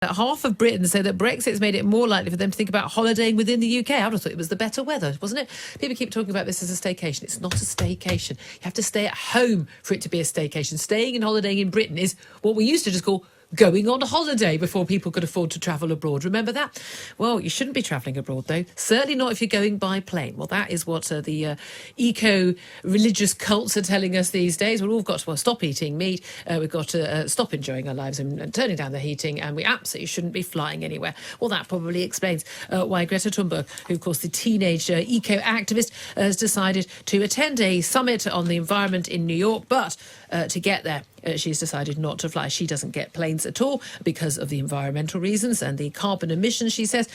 Half of Britain say that Brexit's made it more likely for them to think about holidaying within the UK. I would have thought it was the better weather, wasn't it? People keep talking about this as a staycation. It's not a staycation. You have to stay at home for it to be a staycation. Staying and holidaying in Britain is what we used to just call going on holiday before people could afford to travel abroad. Remember that? Well, you shouldn't be travelling abroad, though. Certainly not if you're going by plane. Well, that is what the eco-religious cults are telling us these days. We've all got to stop eating meat. We've got to stop enjoying our lives and turning down the heating, and we absolutely shouldn't be flying anywhere. Well, that probably explains why Greta Thunberg, who, of course, the teenage eco-activist, has decided to attend a summit on the environment in New York, but to get there, she's decided not to fly. She doesn't get planes at all because of the environmental reasons and the carbon emissions, she says.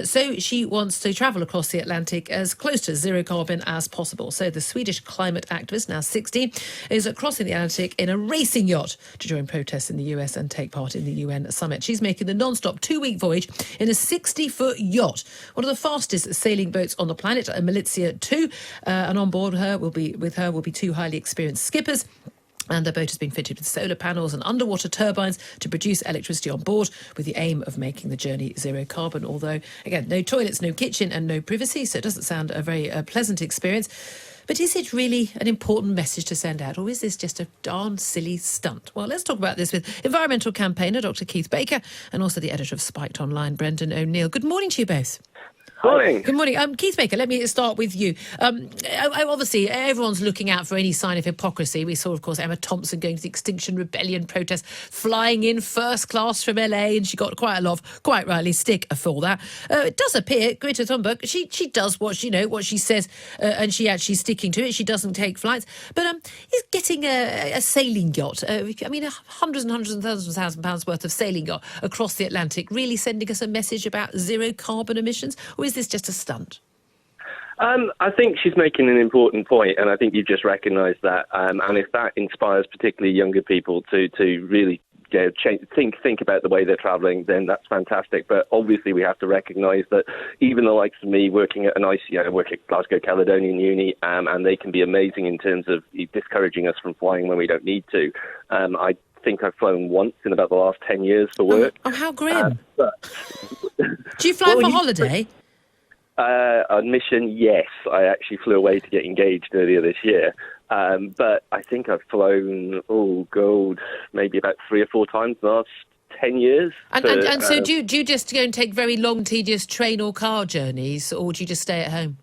So she wants to travel across the Atlantic as close to zero carbon as possible. So the Swedish climate activist, now 60, is crossing the Atlantic in a racing yacht to join protests in the US and take part in the UN summit. She's making the non-stop 2-week voyage in a 60-foot yacht, one of the fastest sailing boats on the planet, Malizia II. And on board her will be 2 highly experienced skippers. And the boat has been fitted with solar panels and underwater turbines to produce electricity on board with the aim of making the journey zero carbon. Although, again, no toilets, no kitchen and no privacy, so it doesn't sound a very pleasant experience. But is it really an important message to send out, or is this just a darn silly stunt? Well, let's talk about this with environmental campaigner Dr. Keith Baker and also the editor of Spiked Online, Brendan O'Neill. Good morning to you both. Morning. Good morning. Keith Baker, let me start with you. Obviously, everyone's looking out for any sign of hypocrisy. We saw, of course, Emma Thompson going to the Extinction Rebellion protest, flying in first class from LA, and she got quite a lot of, quite rightly, stick for that. It does appear, Greta Thunberg, she does what she says, and she actually sticking to it. She doesn't take flights. But is getting a sailing yacht, hundreds and thousands of pounds worth of sailing yacht across the Atlantic, really sending us a message about zero carbon emissions? Or is this just a stunt? I think she's making an important point, and I think you've just recognised that. And if that inspires particularly younger people to really think about the way they're travelling, then that's fantastic. But obviously we have to recognise that even the likes of me working at I work at Glasgow Caledonian Uni, and they can be amazing in terms of discouraging us from flying when we don't need to. I think I've flown once in about the last 10 years for work. Oh, how grim. Do you fly for holiday? On mission, yes. I actually flew away to get engaged earlier this year. But I think I've flown, maybe about 3 or 4 times in the last 10 years. So do you just go and take very long, tedious train or car journeys, or do you just stay at home?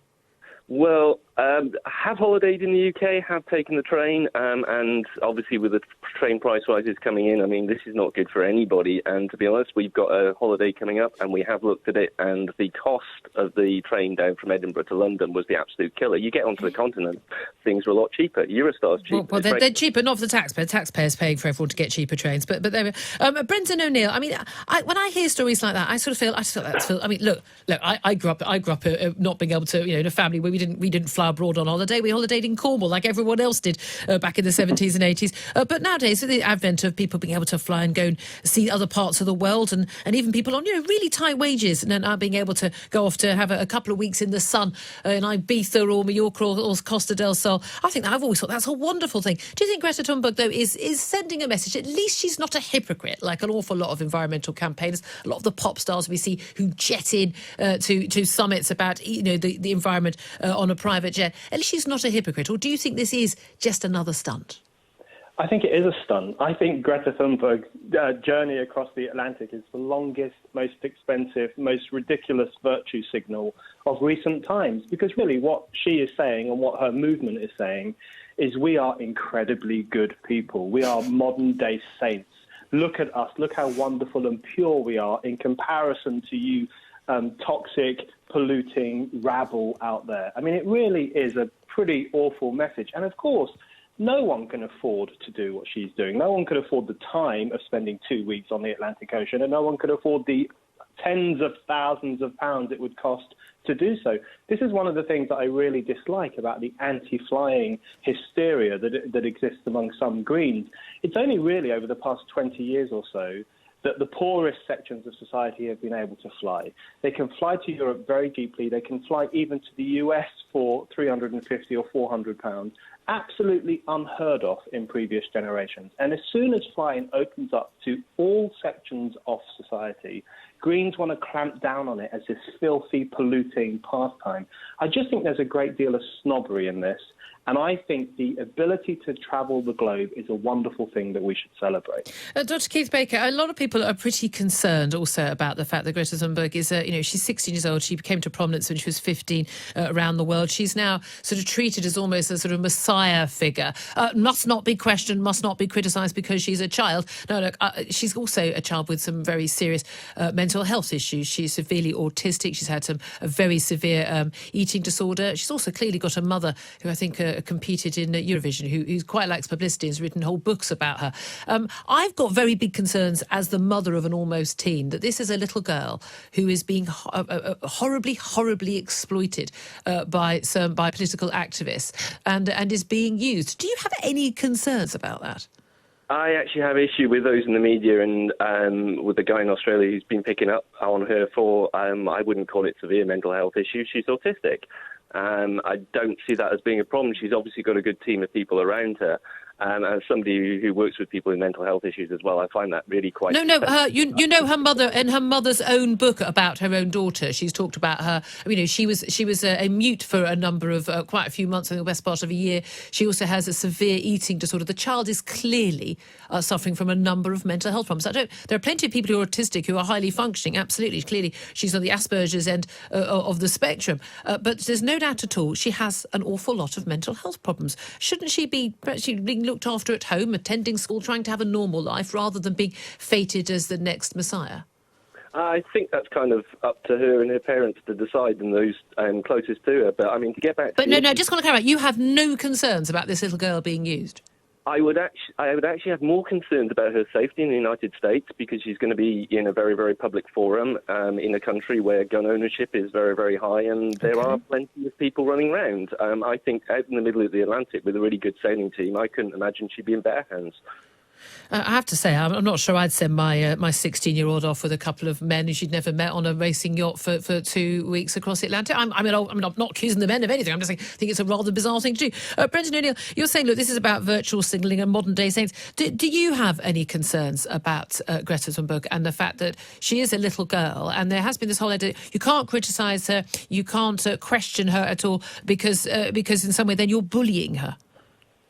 Well, have holidayed in the UK, have taken the train, and obviously with the train price rises coming in, this is not good for anybody. And to be honest, we've got a holiday coming up, and we have looked at it, and the cost of the train down from Edinburgh to London was the absolute killer. You get onto the continent, things are a lot cheaper. Eurostar's cheaper. Well, they're cheaper, not for the taxpayer. Taxpayers paying for everyone to get cheaper trains. But there we are. Brendan O'Neill, when I hear stories like that, I feel look, I grew up not being able to, in a family where we didn't fly abroad on holiday. We holidayed in Cornwall like everyone else did back in the 70s and 80s. But nowadays, with the advent of people being able to fly and go and see other parts of the world, and even people on really tight wages and now being able to go off to have a couple of weeks in the sun in Ibiza or Mallorca or Costa del Sol, I've always thought that's a wonderful thing. Do you think Greta Thunberg, though, is sending a message? At least she's not a hypocrite like an awful lot of environmental campaigners, a lot of the pop stars we see who jet in to summits about the environment on a private jet. At least she's not a hypocrite. Or do you think this is just another stunt? I think it is a stunt. I think Greta Thunberg's journey across the Atlantic is the longest, most expensive, most ridiculous virtue signal of recent times. Because really what she is saying and what her movement is saying is we are incredibly good people. We are modern day saints. Look at us. Look how wonderful and pure we are in comparison to you toxic, polluting rabble out there. It really is a pretty awful message. And of course, no one can afford to do what she's doing. No one could afford the time of spending 2 weeks on the Atlantic Ocean, and no one could afford the tens of thousands of pounds it would cost to do so. This is one of the things that I really dislike about the anti-flying hysteria that exists among some Greens. It's only really over the past 20 years or so that the poorest sections of society have been able to fly. They can fly to Europe very cheaply. They can fly even to the US for £350 or £400. absolutely unheard of in previous generations. And as soon as flying opens up to all sections of society, Greens want to clamp down on it as this filthy, polluting pastime. I just think there's a great deal of snobbery in this. And I think the ability to travel the globe is a wonderful thing that we should celebrate. Dr. Keith Baker, a lot of people are pretty concerned also about the fact that Greta Thunberg is, she's 16 years old. She came to prominence when she was 15 around the world. She's now sort of treated as almost a sort of messiah figure. Must not be questioned, must not be criticised because she's a child. No, look, she's also a child with some very serious mental health issues. She's severely autistic. She's had a very severe eating disorder. She's also clearly got a mother who I think competed in Eurovision, who quite likes publicity and has written whole books about her. I've got very big concerns as the mother of an almost teen that this is a little girl who is being horribly, horribly exploited by political activists and is being used. Do you have any concerns about that? I actually have issue with those in the media and with the guy in Australia who's been picking up on her for, I wouldn't call it severe mental health issues. She's autistic. I don't see that as being a problem. She's obviously got a good team of people around her. As somebody who works with people with mental health issues as well, I find that really quite... You know her mother, in her mother's own book about her own daughter, she's talked about her. She was a mute for a number of, quite a few months, in the best part of a year. She also has a severe eating disorder. The child is clearly suffering from a number of mental health problems. There are plenty of people who are autistic who are highly functioning, absolutely. Clearly, she's on the Asperger's end of the spectrum. But there's no doubt at all she has an awful lot of mental health problems. Shouldn't she be being looked after at home, attending school, trying to have a normal life rather than being fated as the next messiah? I think that's kind of up to her and her parents to decide and those closest to her. But to get back to... But just want to clarify, you have no concerns about this little girl being used? I would actually have more concerns about her safety in the United States because she's going to be in a very, very public forum in a country where gun ownership is very, very high and there are plenty of people running around. I think out in the middle of the Atlantic with a really good sailing team, I couldn't imagine she'd be in better hands. I have to say, I'm not sure I'd send my 16-year-old off with a couple of men who she'd never met on a racing yacht for 2 weeks across the Atlantic. I'm not accusing the men of anything. I'm just saying I think it's a rather bizarre thing to do. Brendan O'Neill, you're saying, look, this is about virtual signalling and modern-day saints. Do you have any concerns about Greta Thunberg and the fact that she is a little girl and there has been this whole idea you can't criticise her, you can't question her at all because in some way then you're bullying her?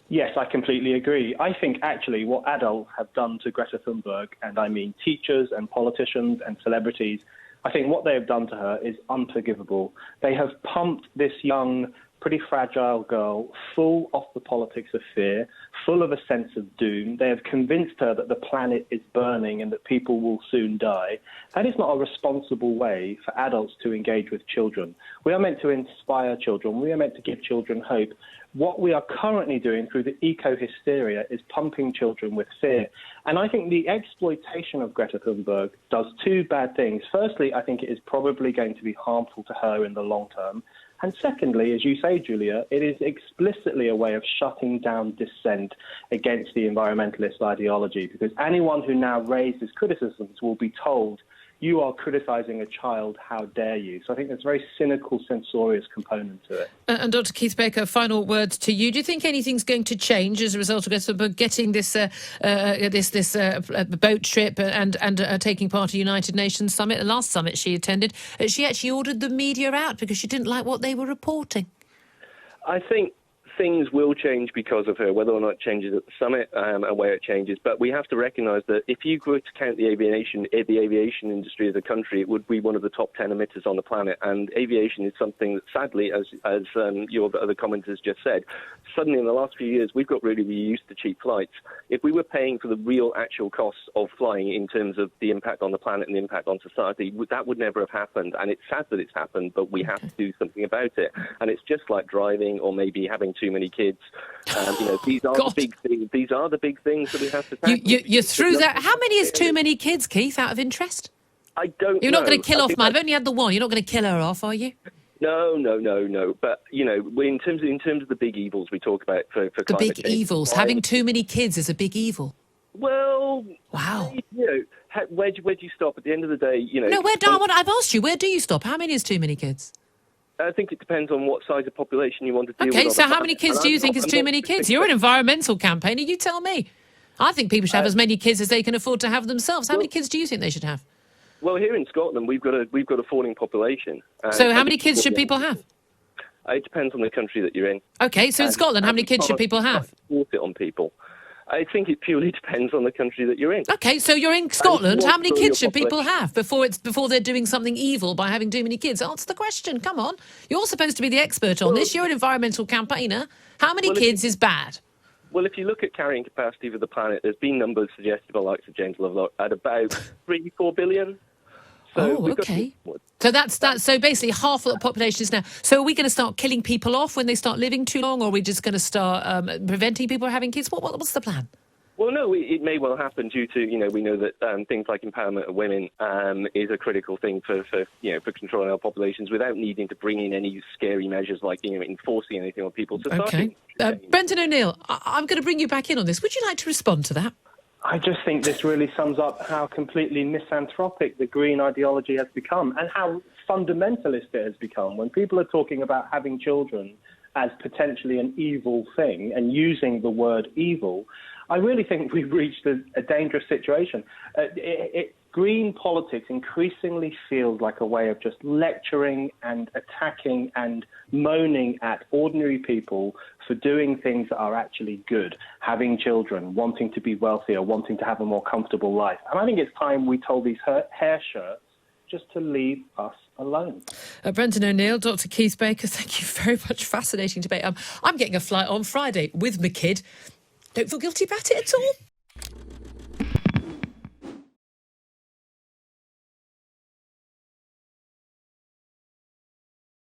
Yes, I completely agree. I think actually what adults have done to Greta Thunberg, and I mean teachers and politicians and celebrities, I think what they have done to her is unforgivable. They have pumped this young, pretty fragile girl full of the politics of fear, full of a sense of doom. They have convinced her that the planet is burning and that people will soon die. That is not a responsible way for adults to engage with children. We are meant to inspire children. We are meant to give children hope. What we are currently doing through the eco-hysteria is pumping children with fear. And I think the exploitation of Greta Thunberg does two bad things. Firstly, I think it is probably going to be harmful to her in the long term. And secondly, as you say, Julia, it is explicitly a way of shutting down dissent against the environmentalist ideology, because anyone who now raises criticisms will be told, you are criticising a child, how dare you? So I think there's a very cynical, censorious component to it. And Dr. Keith Baker, final words to you. Do you think anything's going to change as a result of getting this boat trip and taking part in the United Nations summit? The last summit she attended, she actually ordered the media out because she didn't like what they were reporting. I think things will change because of her, whether or not it changes at the summit and where it changes. But we have to recognise that if you were to count the aviation industry as a country, it would be one of the top 10 emitters on the planet. And aviation is something that, sadly, as your other commenters just said, suddenly in the last few years, we've got really used to cheap flights. If we were paying for the real actual costs of flying in terms of the impact on the planet and the impact on society, that would never have happened. And it's sad that it's happened, but we have to do something about it. And it's just like driving or maybe having too many kids. These are the big things. These are the big things that we have to tackle. You're through that. How many is too many kids, Keith, out of interest? I don't know. You're not going to kill off mine. I've only had the one. You're not going to kill her off, are you? No. But, in terms of the big evils we talk about for the climate big change, evils. Having too many kids is a big evil. Well, wow. Where do you stop? At the end of the day, No, I've asked you, where do you stop? How many is too many kids? I think it depends on what size of population you want to deal with. Okay, so how many kids do you think is too many kids? You're an environmental campaigner, you tell me. I think people should have as many kids as they can afford to have themselves. How many kids do you think they should have? Well, here in Scotland, we've got a falling population. So how many kids should people have? It depends on the country that you're in. Okay, so in Scotland, how many kids should people have? Force it on people. I think it purely depends on the country that you're in. Okay, so you're in Scotland. How many kids should people have before they're doing something evil by having too many kids? Answer the question. Come on. You're supposed to be the expert on this. You're an environmental campaigner. How many kids is bad? Well, if you look at carrying capacity for the planet, there's been numbers suggested by likes of James Lovelock at about 3-4 billion. So okay. So that's so basically half of the population is now. So are we going to start killing people off when they start living too long, or are we just going to start preventing people from having kids? What's the plan? Well, no, it may well happen due to, we know that things like empowerment of women is a critical thing for controlling our populations without needing to bring in any scary measures like, enforcing anything on people. So okay. Brendan O'Neill, I'm going to bring you back in on this. Would you like to respond to that? I just think this really sums up how completely misanthropic the green ideology has become and how fundamentalist it has become. When people are talking about having children as potentially an evil thing and using the word evil, I really think we've reached a dangerous situation. Green politics increasingly feels like a way of just lecturing and attacking and moaning at ordinary people for doing things that are actually good, having children, wanting to be wealthier, wanting to have a more comfortable life. And I think it's time we told these hair shirts just to leave us alone. Brendan O'Neill, Dr. Keith Baker, thank you very much. Fascinating debate. I'm getting a flight on Friday with my kid. Don't feel guilty about it at all.